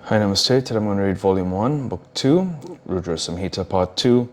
Hi, Namaste. Today I'm going to read Volume 1, Book 2, Rudra Samhita, Part 2,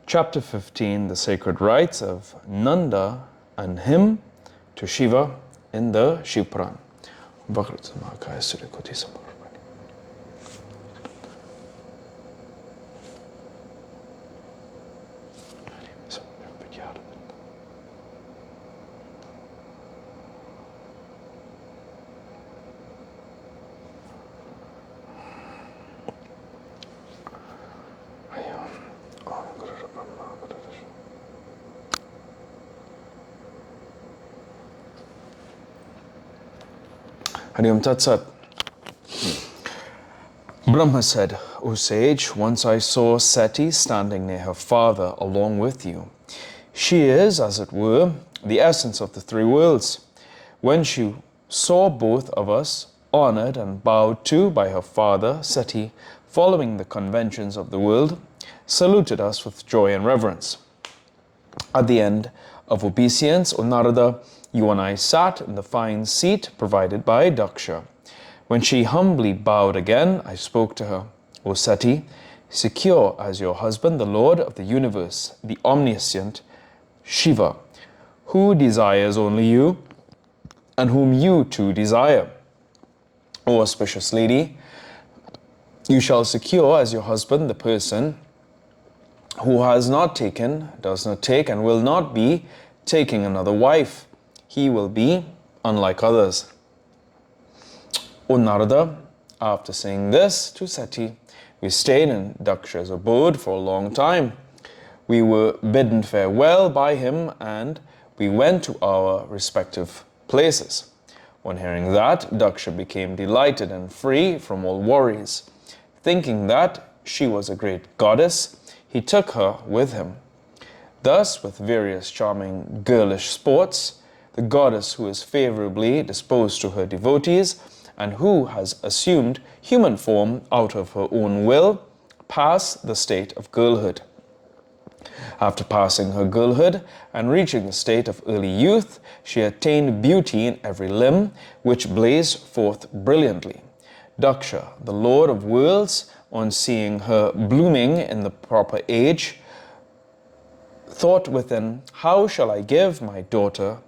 Chapter 15, The Sacred Rites of Nanda and Him to Shiva in the Shiva Puran. Hariyam Tat Sat. Brahma said, O sage, once I saw Sati standing near her father along with you. She is, as it were, the essence of the three worlds. When she saw both of us honored and bowed to by her father, Sati, following the conventions of the world, saluted us with joy and reverence. At the end of obeisance, O Narada, you and I sat in the fine seat provided by Daksha. When she humbly bowed again, I spoke to her, O Sati, secure as your husband, the Lord of the universe, the omniscient Shiva, who desires only you, and whom you too desire. O auspicious lady, you shall secure as your husband the person who has not taken, does not take, and will not be taking another wife. He will be unlike others. O Narada, after saying this to Sati, we stayed in Daksha's abode for a long time. We were bidden farewell by him and we went to our respective places. On hearing that, Daksha became delighted and free from all worries. Thinking that she was a great goddess, he took her with him. Thus, with various charming girlish sports, the goddess who is favorably disposed to her devotees and who has assumed human form out of her own will, passed the state of girlhood. After passing her girlhood and reaching the state of early youth, she attained beauty in every limb, which blazed forth brilliantly. Daksha, the Lord of worlds, on seeing her blooming in the proper age, thought within, how shall I give my daughter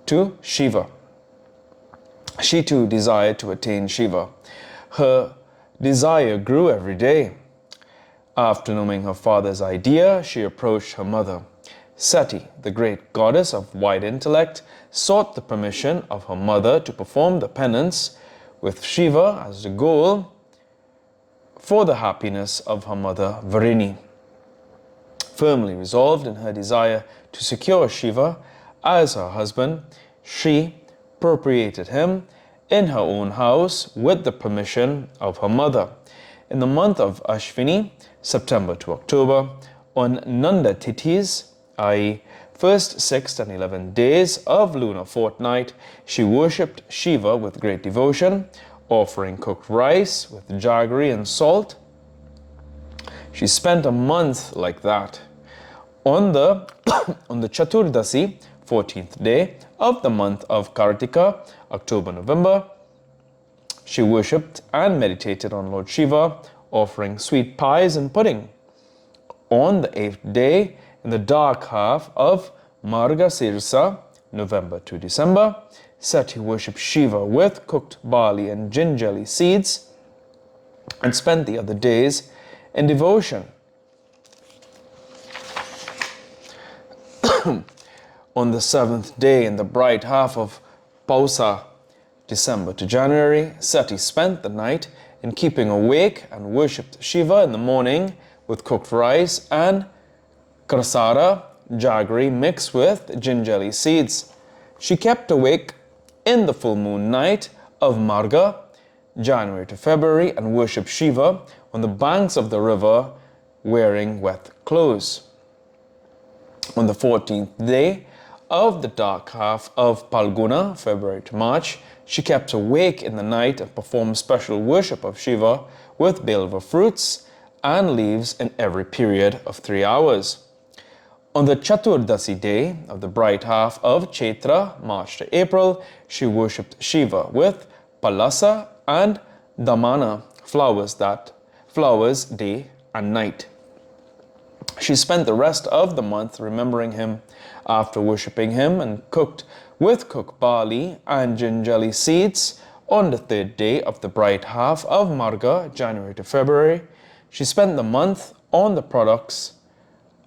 to Shiva? She too desired to attain Shiva. Her desire grew every day. After knowing her father's idea, she approached her mother. Sati, the great goddess of wide intellect, sought the permission of her mother to perform the penance with Shiva as the goal for the happiness of her mother Varini. Firmly resolved in her desire to secure Shiva as her husband, she appropriated him in her own house with the permission of her mother. In the month of Ashvini, September to October, on Nanda Tithis, i.e. 1st, 6th and 11th days of lunar fortnight, she worshipped Shiva with great devotion, offering cooked rice with jaggery and salt. She spent a month like that. On the Chaturdasi, 14th day of the month of Kartika, October-November, she worshipped and meditated on Lord Shiva, offering sweet pies and pudding. On the 8th day, in the dark half of Margasirsa, November to December, Sati worshipped Shiva with cooked barley and gingerly seeds and spent the other days in devotion. On the 7th day, in the bright half of Pausa, December to January, Sati spent the night in keeping awake and worshipped Shiva in the morning with cooked rice and krasara, jaggery mixed with gingerly seeds. She kept awake in the full moon night of Marga, January to February, and worshipped Shiva on the banks of the river wearing wet clothes. On the 14th day of the dark half of Palguna, February to March, she kept awake in the night and performed special worship of Shiva with bilva fruits and leaves in every period of 3 hours. On the Chaturdasi day of the bright half of Chaitra, March to April, she worshipped Shiva with Palasa and Damana flowers day and night. She spent the rest of the month remembering him after worshipping him, and cooked barley and gingerly seeds on the third day of the bright half of Marga, January to February. She spent the month on the products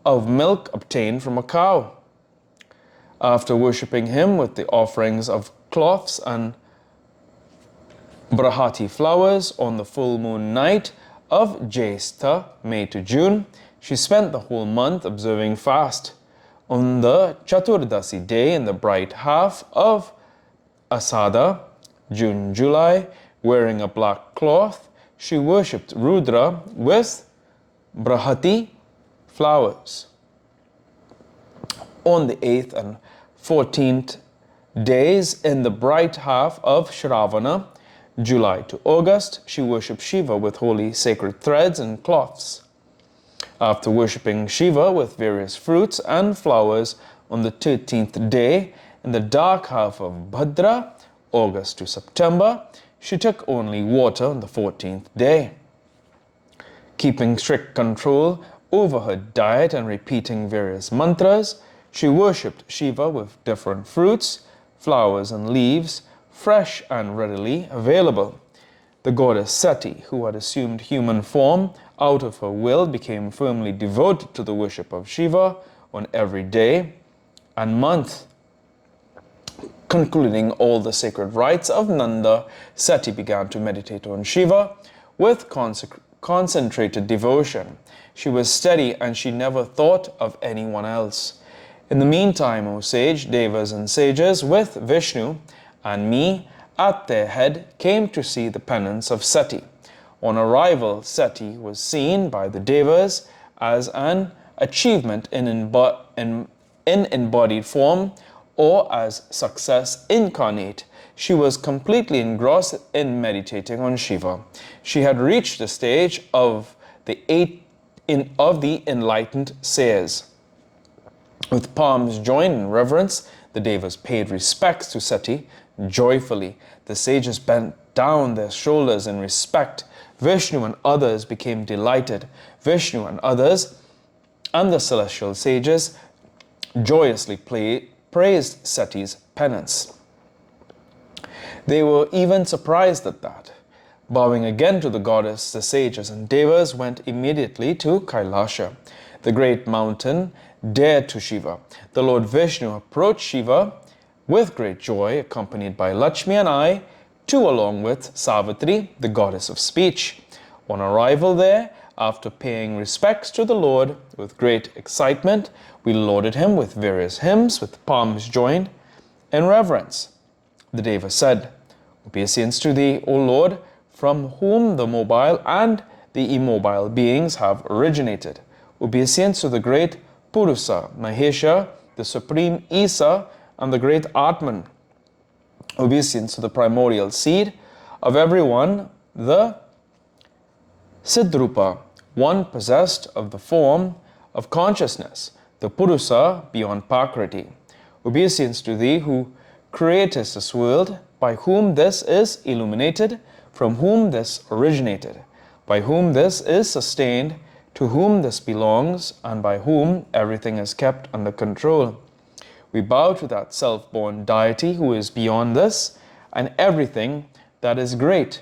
of milk obtained from a cow. After worshipping him with the offerings of cloths and brahati flowers on the full moon night of Jesta, May to June, she spent the whole month observing fast. On the Chaturdasi day in the bright half of Asada, June, July, wearing a black cloth, she worshipped Rudra with brahati flowers. On the 8th and 14th days in the bright half of Shravana, July to August, she worshipped Shiva with holy sacred threads and cloths. After worshipping Shiva with various fruits and flowers on the 13th day in the dark half of Bhadra, August to September, she took only water on the 14th day. Keeping strict control over her diet and repeating various mantras, she worshipped Shiva with different fruits, flowers and leaves, fresh and readily available. The goddess Sati, who had assumed human form out of her will, became firmly devoted to the worship of Shiva on every day and month. Concluding all the sacred rites of Nanda, Sati began to meditate on Shiva with concentrated devotion. She was steady and she never thought of anyone else. In the meantime, O sage, devas and sages with Vishnu and me at their head came to see the penance of Sati. On arrival, Sati was seen by the devas as an achievement in embodied form or as success incarnate. She was completely engrossed in meditating on Shiva. She had reached the stage of the enlightened seers. With palms joined in reverence, the devas paid respects to Sati joyfully. The sages bent down their shoulders in respect. Vishnu and others became delighted. Vishnu and others and the celestial sages joyously praised Sati's penance. They were even surprised at that. Bowing again to the goddess, the sages and devas went immediately to Kailasha, the great mountain dear to Shiva. The Lord Vishnu approached Shiva with great joy, accompanied by Lakshmi and I, too, along with Savitri, the goddess of speech. On arrival there, after paying respects to the Lord with great excitement, we lauded him with various hymns, with palms joined in reverence. The Deva said, "Obeisance to thee, O Lord, from whom the mobile and the immobile beings have originated. Obeisance to the great Purusa, Mahesha, the supreme Isa, and the great Atman. Obeisance to the primordial seed of everyone, the Siddrupa, one possessed of the form of consciousness, the Purusa beyond Prakriti. Obeisance to thee who createst this world, by whom this is illuminated, from whom this originated, by whom this is sustained, to whom this belongs, and by whom everything is kept under control. We bow to that self-born deity who is beyond this and everything that is great,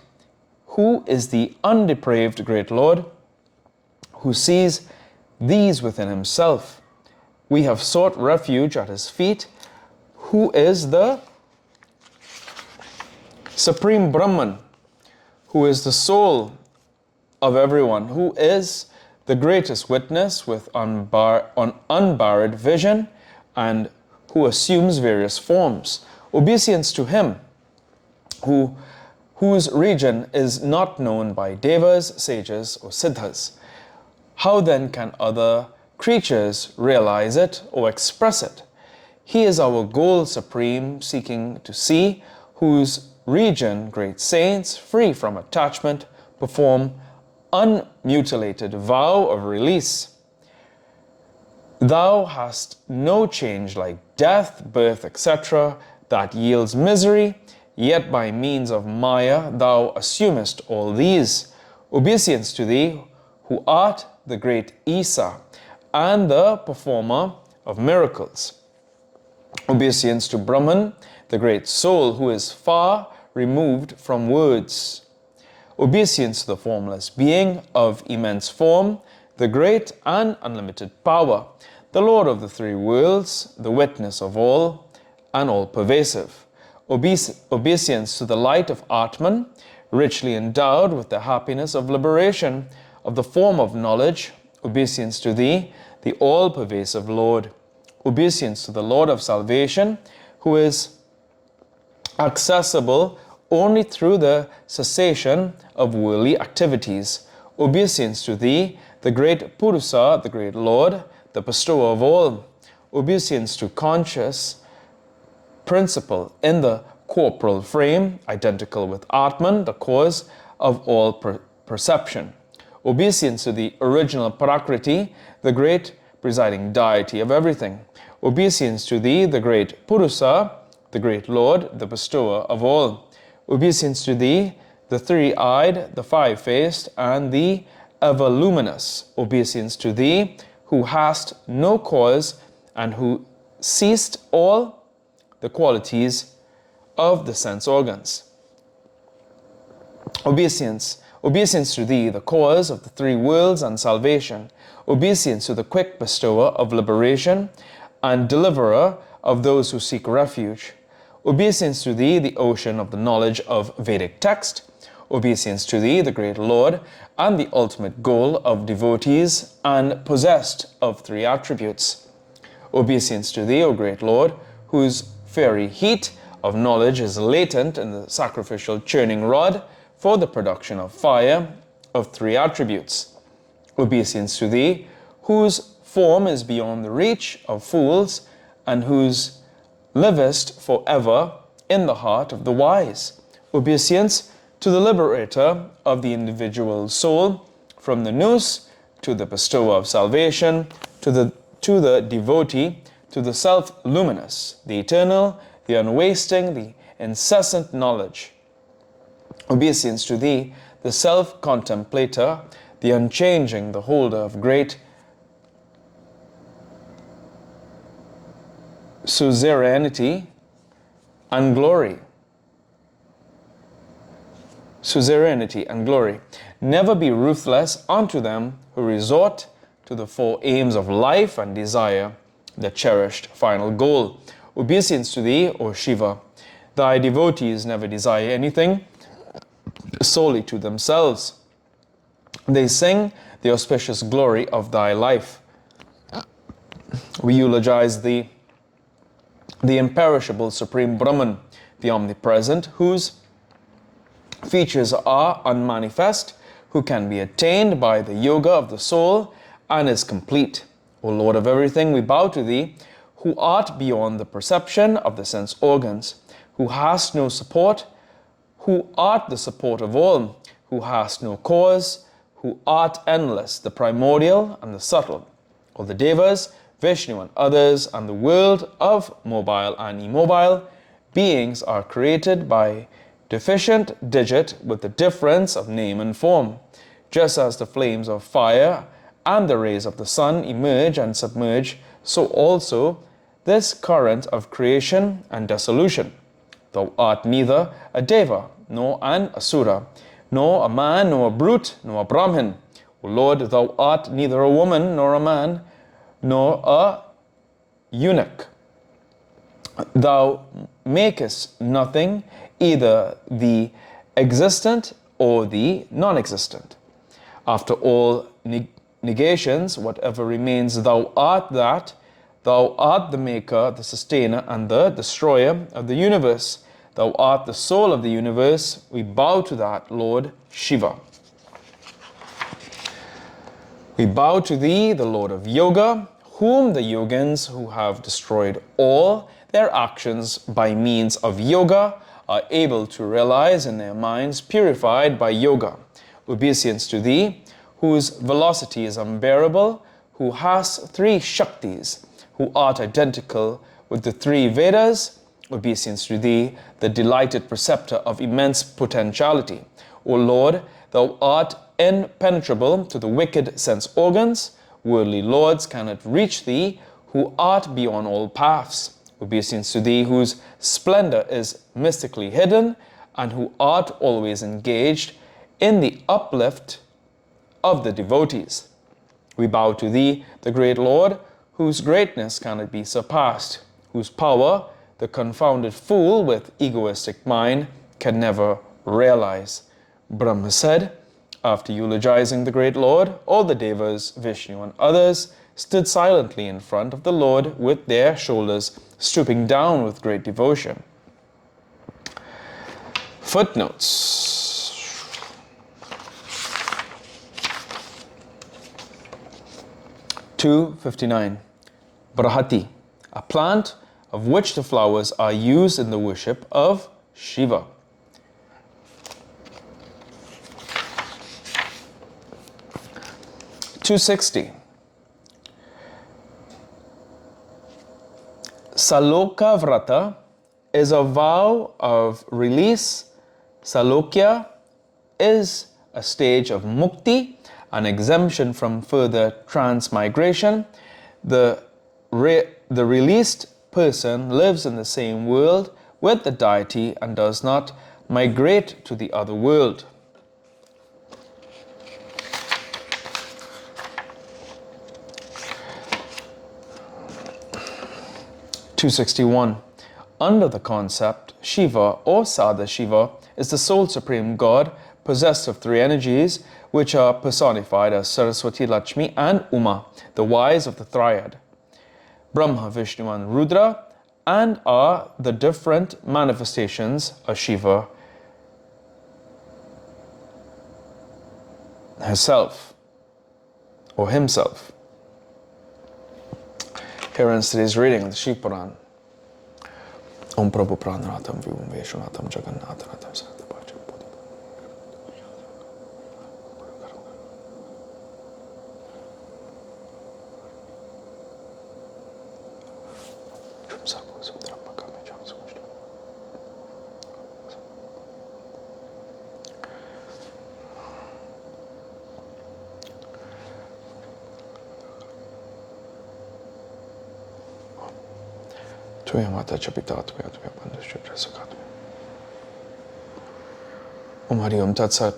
who is the undepraved great Lord, who sees these within himself. We have sought refuge at his feet, who is the supreme Brahman, who is the soul of everyone, who is the greatest witness with unbarred vision, and who assumes various forms. Obeisance to him, whose region is not known by devas, sages, or siddhas. How then can other creatures realize it or express it? He is our goal supreme, seeking to see, whose region great saints, free from attachment, perform unmutilated vow of release. Thou hast no change like death, birth, etc., that yields misery, yet by means of Maya thou assumest all these. Obeisance to thee, who art the great Isa, and the performer of miracles. Obeisance to Brahman, the great soul, who is far removed from words. Obeisance to the formless being of immense form, the great and unlimited power, the Lord of the three worlds, the witness of all and all-pervasive. Obeisance to the light of Atman, richly endowed with the happiness of liberation, of the form of knowledge. Obeisance to thee, the all-pervasive Lord. Obeisance to the Lord of salvation, who is accessible only through the cessation of worldly activities. Obeisance to thee, the great Purusa, the great Lord, the bestower of all. Obeisance to conscious principle in the corporal frame, identical with Atman, the cause of all perception. Obeisance to the original Prakriti, the great presiding deity of everything. Obeisance to thee, the great Purusa, the great Lord, the bestower of all. Obeisance to thee, the three-eyed, the five-faced, and the ever-luminous. Obeisance to thee, who hast no cause, and who ceased all the qualities of the sense organs. Obeisance to thee, the cause of the three worlds and salvation. Obeisance to the quick bestower of liberation and deliverer of those who seek refuge. Obeisance to thee, the ocean of the knowledge of Vedic text. Obeisance to thee, the great Lord, and the ultimate goal of devotees, and possessed of three attributes. Obeisance to thee, O great Lord, whose fiery heat of knowledge is latent in the sacrificial churning rod for the production of fire of three attributes. Obeisance to thee, whose form is beyond the reach of fools, and whose livest forever in the heart of the wise. Obeisance to the liberator of the individual soul, from the noose to the bestower of salvation, to the devotee, to the self-luminous, the eternal, the unwasting, the incessant knowledge. Obeisance to thee, the self-contemplator, the unchanging, the holder of great suzerainty and glory. Suzerainty and glory. Never be ruthless unto them who resort to the four aims of life and desire, the cherished final goal. Obeisance to thee, O Shiva. Thy devotees never desire anything solely to themselves. They sing the auspicious glory of thy life. We eulogize thee, the imperishable Supreme Brahman, the omnipresent, whose features are unmanifest, who can be attained by the yoga of the soul, and is complete. O Lord of everything, we bow to thee, who art beyond the perception of the sense organs, who hast no support, who art the support of all, who hast no cause, who art endless, the primordial and the subtle. All the devas, Vishnu and others, and the world of mobile and immobile beings are created by deficient digit with the difference of name and form, just as the flames of fire and the rays of the sun emerge and submerge, so also this current of creation and dissolution. Thou art neither a deva, nor an asura, nor a man, nor a brute, nor a Brahmin. O Lord, thou art neither a woman, nor a man, nor a eunuch. Thou makest nothing, either the existent or the non-existent. After all negations, whatever remains, thou art that. Thou art the maker, the sustainer, and the destroyer of the universe. Thou art the soul of the universe. We bow to that, Lord Shiva. We bow to thee, the Lord of Yoga, whom the yogins who have destroyed all their actions by means of yoga are able to realize in their minds purified by yoga. Obeisance to thee, whose velocity is unbearable, who has three Shaktis, who art identical with the three Vedas. Obeisance to thee, the delighted preceptor of immense potentiality. O Lord, thou art impenetrable to the wicked sense organs. Worldly lords cannot reach thee, who art beyond all paths. Obeisance to thee, whose splendor is mystically hidden, and who art always engaged in the uplift of the devotees. We bow to thee, the great Lord, whose greatness cannot be surpassed, whose power the confounded fool with egoistic mind can never realize. Brahma said, after eulogizing the great Lord, all the Devas, Vishnu and others stood silently in front of the Lord with their shoulders stooping down with great devotion. Footnotes. (259) Brahati, a plant of which the flowers are used in the worship of Shiva. (260) Saloka Vrata is a vow of release. Salokya is a stage of mukti, an exemption from further transmigration. The released person lives in the same world with the deity and does not migrate to the other world. (261) Under the concept, Shiva or Sada Shiva is the sole supreme god possessed of three energies, which are personified as Saraswati, Lakshmi and Uma, the wise of the triad, Brahma, Vishnu and Rudra, and are the different manifestations of Shiva herself or himself. Here ends today's reading of the Shiva Puran. Om Prabhu Pranaratam Vivum Veshunatam Jagannatanatam Sarvapacham Bodhi. Tvaya Mata Chapita Tvaya Tvaya Bandhusya Prasakatva. Om Hari Om Tat Sat.